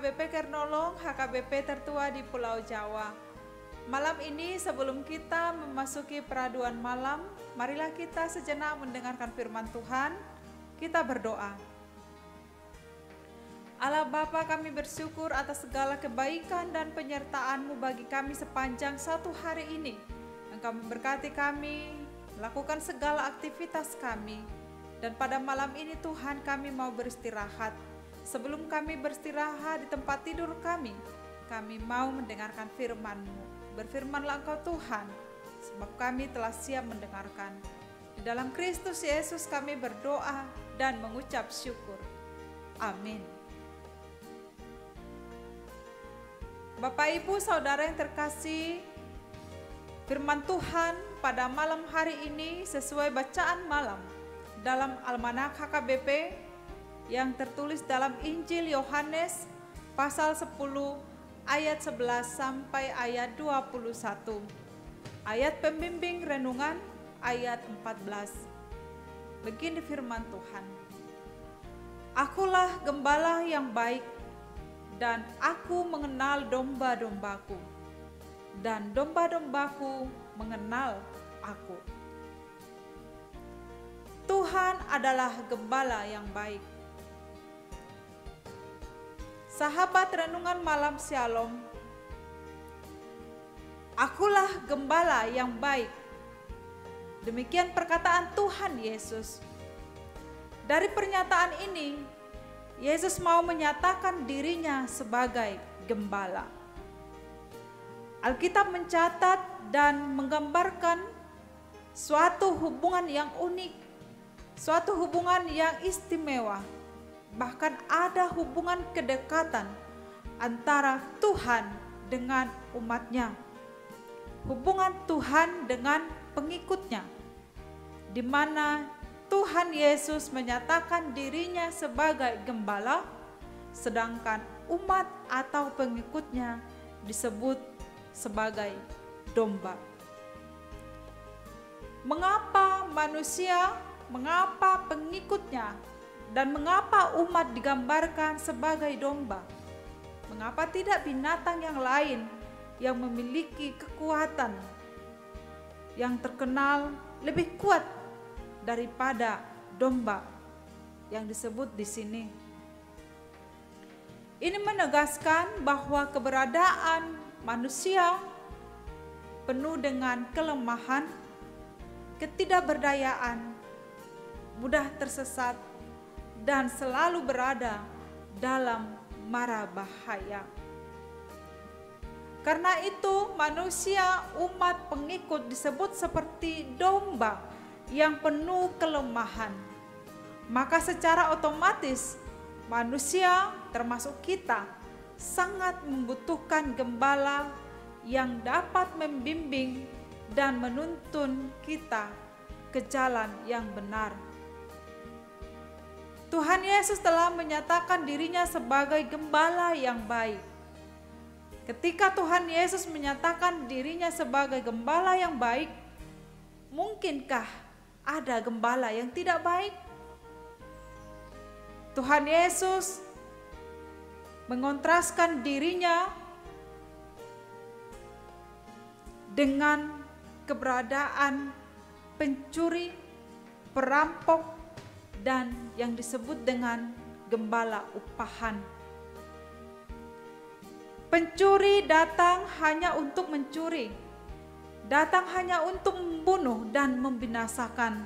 HKBP Kernolong, HKBP tertua di Pulau Jawa. Malam ini sebelum kita memasuki peraduan malam, marilah kita sejenak mendengarkan firman Tuhan. Kita berdoa. Allah Bapa, kami bersyukur atas segala kebaikan dan penyertaan-Mu bagi kami sepanjang satu hari ini. Engkau memberkati kami, melakukan segala aktivitas kami. Dan pada malam ini Tuhan, kami mau beristirahat. Sebelum kami beristirahat di tempat tidur kami mau mendengarkan firman-Mu. Berfirmanlah Engkau Tuhan, sebab kami telah siap mendengarkan. Di dalam Kristus Yesus kami berdoa dan mengucap syukur. Amin. Bapak, Ibu, Saudara yang terkasih, firman Tuhan pada malam hari ini sesuai bacaan malam dalam Almanak HKBP yang tertulis dalam Injil Yohanes pasal 10 ayat 11 sampai ayat 21. Ayat pembimbing renungan ayat 14. Begini firman Tuhan. Akulah gembala yang baik, dan aku mengenal domba-dombaku, dan domba-dombaku mengenal aku. Tuhan adalah gembala yang baik. Sahabat renungan malam Shalom, akulah gembala yang baik. Demikian perkataan Tuhan Yesus. Dari pernyataan ini, Yesus mau menyatakan dirinya sebagai gembala. Alkitab mencatat dan menggambarkan suatu hubungan yang unik, suatu hubungan yang istimewa. Bahkan ada hubungan kedekatan antara Tuhan dengan umatnya. Hubungan Tuhan dengan pengikutnya, di mana Tuhan Yesus menyatakan dirinya sebagai gembala, sedangkan umat atau pengikutnya disebut sebagai domba. Mengapa manusia, mengapa pengikutnya, dan mengapa umat digambarkan sebagai domba? Mengapa tidak binatang yang lain yang memiliki kekuatan yang terkenal lebih kuat daripada domba yang disebut di sini? Ini menegaskan bahwa keberadaan manusia penuh dengan kelemahan, ketidakberdayaan, mudah tersesat, dan selalu berada dalam mara bahaya. Karena itu manusia, umat pengikut disebut seperti domba yang penuh kelemahan. Maka secara otomatis manusia termasuk kita sangat membutuhkan gembala yang dapat membimbing dan menuntun kita ke jalan yang benar. Tuhan Yesus telah menyatakan dirinya sebagai gembala yang baik. Ketika Tuhan Yesus menyatakan dirinya sebagai gembala yang baik, mungkinkah ada gembala yang tidak baik? Tuhan Yesus mengontraskan dirinya dengan keberadaan pencuri, perampok, dan yang disebut dengan gembala upahan. Pencuri datang hanya untuk mencuri, datang hanya untuk membunuh dan membinasakan.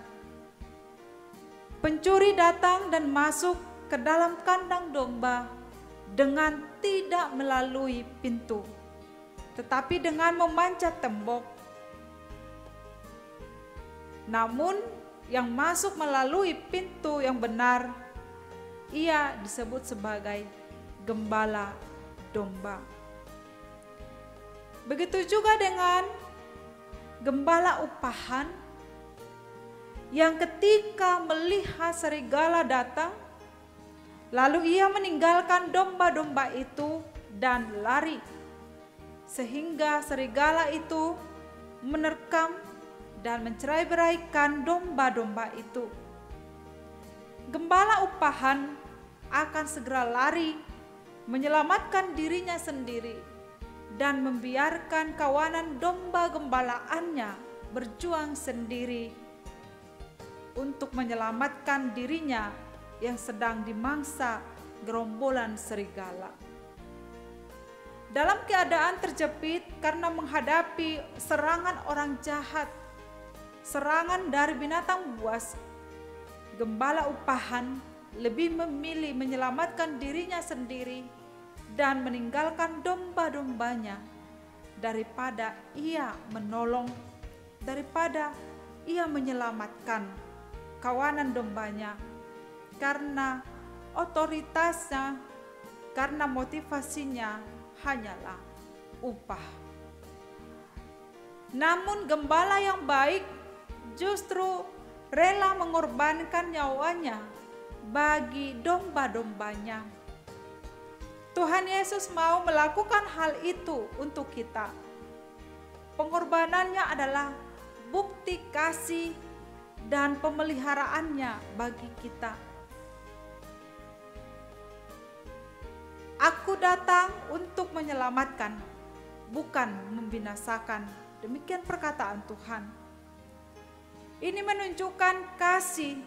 Pencuri datang dan masuk ke dalam kandang domba dengan tidak melalui pintu, tetapi dengan memanjat tembok. Namun yang masuk melalui pintu yang benar, ia disebut sebagai gembala domba. Begitu juga dengan gembala upahan yang ketika melihat serigala datang, lalu ia meninggalkan domba-domba itu dan lari, sehingga serigala itu menerkam dan mencerai-beraikan domba-domba itu. Gembala upahan akan segera lari menyelamatkan dirinya sendiri, dan membiarkan kawanan domba gembalaannya berjuang sendiri untuk menyelamatkan dirinya yang sedang dimangsa gerombolan serigala. Dalam keadaan terjepit karena menghadapi serangan orang jahat, serangan dari binatang buas, gembala upahan lebih memilih menyelamatkan dirinya sendiri dan meninggalkan domba-dombanya daripada ia menyelamatkan kawanan dombanya, karena otoritasnya, karena motivasinya hanyalah upah. Namun gembala yang baik justru rela mengorbankan nyawanya bagi domba-dombanya. Tuhan Yesus mau melakukan hal itu untuk kita. Pengorbanannya adalah bukti kasih dan pemeliharaannya bagi kita. Aku datang untuk menyelamatkan, bukan membinasakan. Demikian perkataan Tuhan. Ini menunjukkan kasih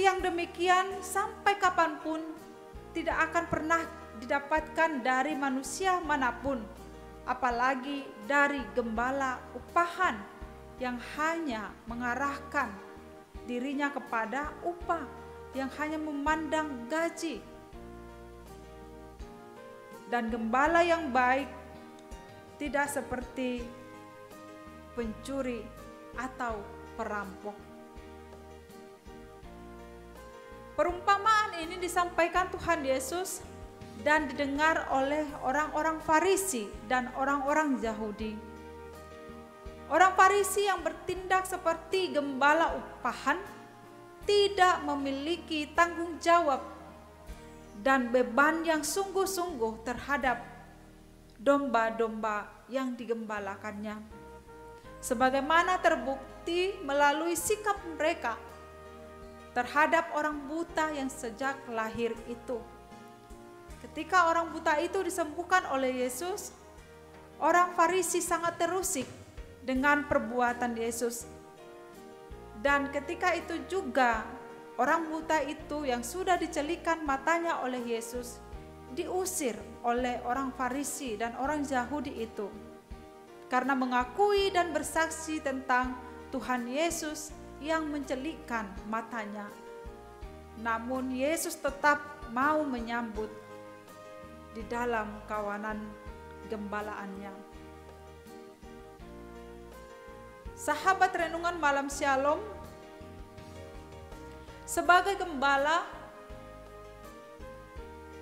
yang demikian sampai kapanpun tidak akan pernah didapatkan dari manusia manapun, apalagi dari gembala upahan yang hanya mengarahkan dirinya kepada upah, yang hanya memandang gaji. Dan gembala yang baik tidak seperti pencuri atau perampok. Perumpamaan ini disampaikan Tuhan Yesus dan didengar oleh orang-orang Farisi dan orang-orang Yahudi. Orang Farisi yang bertindak seperti gembala upahan tidak memiliki tanggung jawab dan beban yang sungguh-sungguh terhadap domba-domba yang digembalakannya. Sebagaimana terbukti melalui sikap mereka terhadap orang buta yang sejak lahir itu. Ketika orang buta itu disembuhkan oleh Yesus, orang Farisi sangat terusik dengan perbuatan Yesus. Dan ketika itu juga orang buta itu yang sudah dicelikan matanya oleh Yesus diusir oleh orang Farisi dan orang Yahudi itu karena mengakui dan bersaksi tentang Tuhan Yesus yang mencelikkan matanya. Namun Yesus tetap mau menyambut di dalam kawanan gembalaannya. Sahabat renungan malam Shalom, sebagai gembala,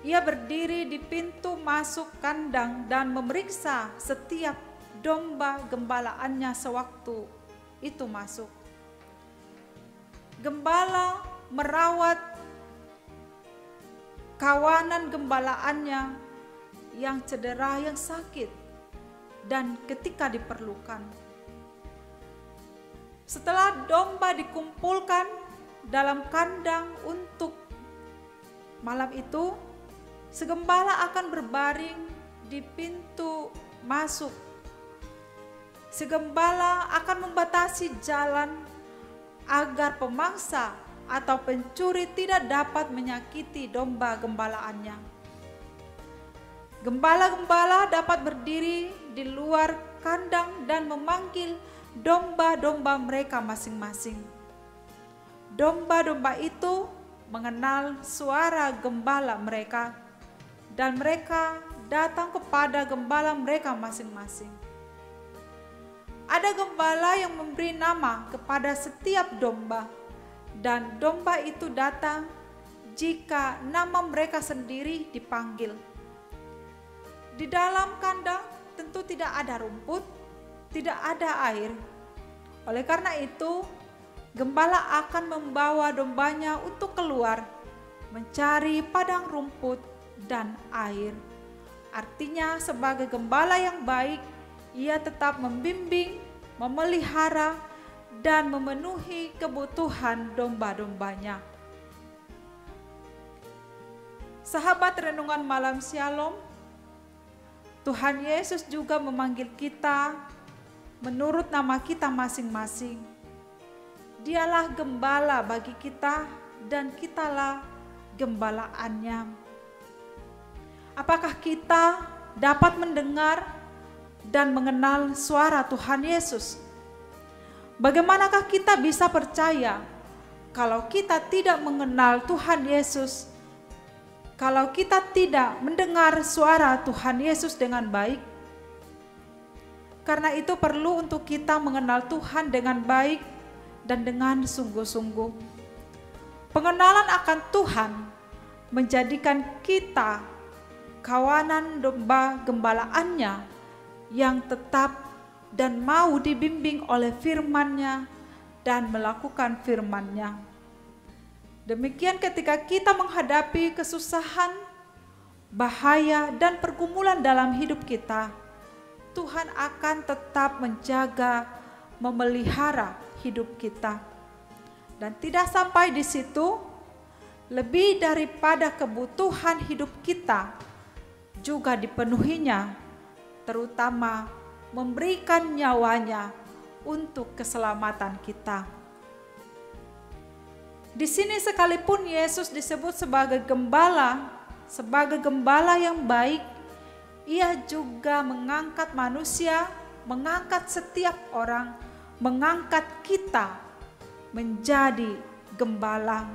ia berdiri di pintu masuk kandang dan memeriksa setiap domba gembalaannya sewaktu itu masuk. Gembala merawat kawanan gembalaannya yang cedera, yang sakit, dan ketika diperlukan. Setelah domba dikumpulkan dalam kandang untuk malam itu, segembala akan berbaring di pintu masuk. Segembala akan membatasi jalan agar pemangsa atau pencuri tidak dapat menyakiti domba gembalaannya. Gembala-gembala dapat berdiri di luar kandang dan memanggil domba-domba mereka masing-masing. Domba-domba itu mengenal suara gembala mereka, dan mereka datang kepada gembala mereka masing-masing. Ada gembala yang memberi nama kepada setiap domba, dan domba itu datang jika nama mereka sendiri dipanggil. Di dalam kandang tentu tidak ada rumput, tidak ada air. Oleh karena itu, gembala akan membawa dombanya untuk keluar, mencari padang rumput dan air. Artinya, sebagai gembala yang baik, ia tetap membimbing, memelihara, dan memenuhi kebutuhan domba-dombanya. Sahabat renungan malam Shalom, Tuhan Yesus juga memanggil kita menurut nama kita masing-masing. Dialah gembala bagi kita dan kitalah gembalaannya. Apakah kita dapat mendengar dan mengenal suara Tuhan Yesus? Bagaimanakah kita bisa percaya kalau kita tidak mengenal Tuhan Yesus, kalau kita tidak mendengar suara Tuhan Yesus dengan baik? Karena itu perlu untuk kita mengenal Tuhan dengan baik dan dengan sungguh-sungguh. Pengenalan akan Tuhan menjadikan kita kawanan domba gembalaannya yang tetap dan mau dibimbing oleh firman-Nya dan melakukan firman-Nya. Demikian ketika kita menghadapi kesusahan, bahaya, dan pergumulan dalam hidup kita, Tuhan akan tetap menjaga, memelihara hidup kita. Dan tidak sampai di situ, lebih daripada kebutuhan hidup kita juga dipenuhinya, terutama memberikan nyawanya untuk keselamatan kita. Di sini sekalipun Yesus disebut sebagai gembala yang baik, Ia juga mengangkat manusia, mengangkat setiap orang, mengangkat kita menjadi gembala,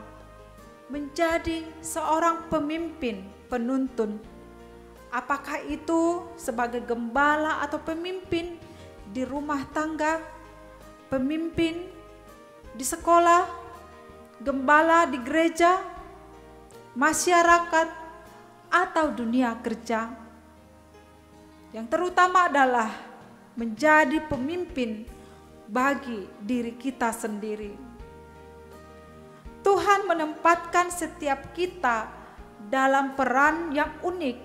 menjadi seorang pemimpin, penuntun. Apakah itu sebagai gembala atau pemimpin di rumah tangga, pemimpin di sekolah, gembala di gereja, masyarakat, atau dunia kerja. Yang terutama adalah menjadi pemimpin bagi diri kita sendiri. Tuhan menempatkan setiap kita dalam peran yang unik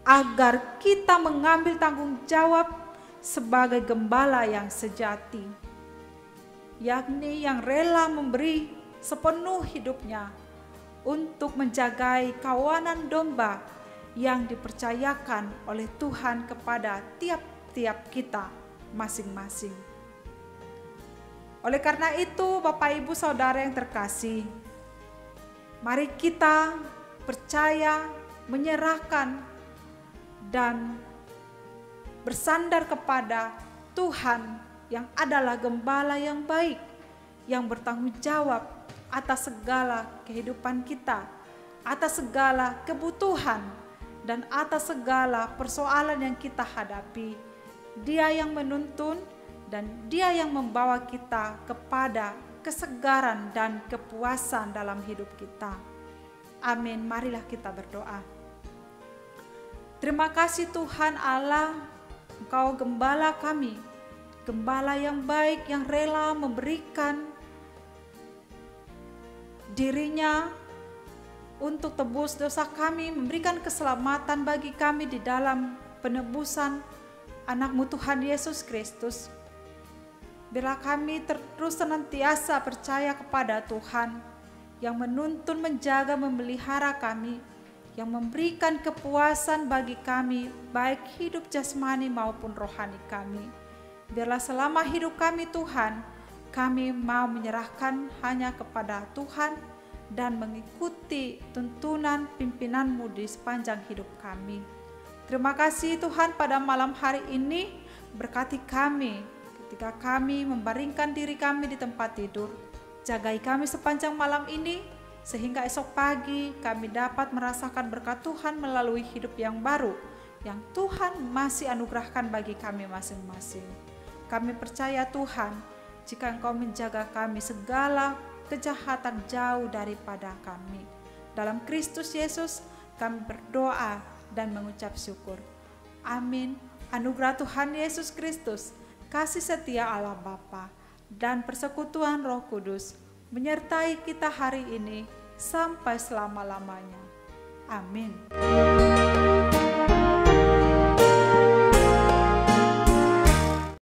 agar kita mengambil tanggung jawab sebagai gembala yang sejati, yakni yang rela memberi sepenuh hidupnya untuk menjagai kawanan domba yang dipercayakan oleh Tuhan kepada tiap-tiap kita masing-masing. Oleh karena itu, Bapak Ibu Saudara yang terkasih, mari kita percaya, menyerahkan, dan bersandar kepada Tuhan yang adalah gembala yang baik, yang bertanggung jawab atas segala kehidupan kita, atas segala kebutuhan, dan atas segala persoalan yang kita hadapi. Dia yang menuntun dan Dia yang membawa kita kepada kesegaran dan kepuasan dalam hidup kita. Amin. Marilah kita berdoa. Terima kasih Tuhan Allah, Engkau gembala kami, gembala yang baik yang rela memberikan dirinya untuk tebus dosa kami, memberikan keselamatan bagi kami di dalam penebusan anak-Mu Tuhan Yesus Kristus. Bila kami terus senantiasa percaya kepada Tuhan yang menuntun, menjaga, memelihara kami, yang memberikan kepuasan bagi kami, baik hidup jasmani maupun rohani kami. Biarlah selama hidup kami Tuhan, kami mau menyerahkan hanya kepada Tuhan dan mengikuti tuntunan pimpinan-Mu di sepanjang hidup kami. Terima kasih Tuhan, pada malam hari ini berkati kami ketika kami membaringkan diri kami di tempat tidur. Jagai kami sepanjang malam ini, sehingga esok pagi kami dapat merasakan berkat Tuhan melalui hidup yang baru yang Tuhan masih anugerahkan bagi kami masing-masing. Kami percaya Tuhan, jika Engkau menjaga kami, segala kejahatan jauh daripada kami. Dalam Kristus Yesus kami berdoa dan mengucap syukur. Amin. Anugerah Tuhan Yesus Kristus, kasih setia Allah Bapa, dan persekutuan Roh Kudus menyertai kita hari ini sampai selama-lamanya. Amin.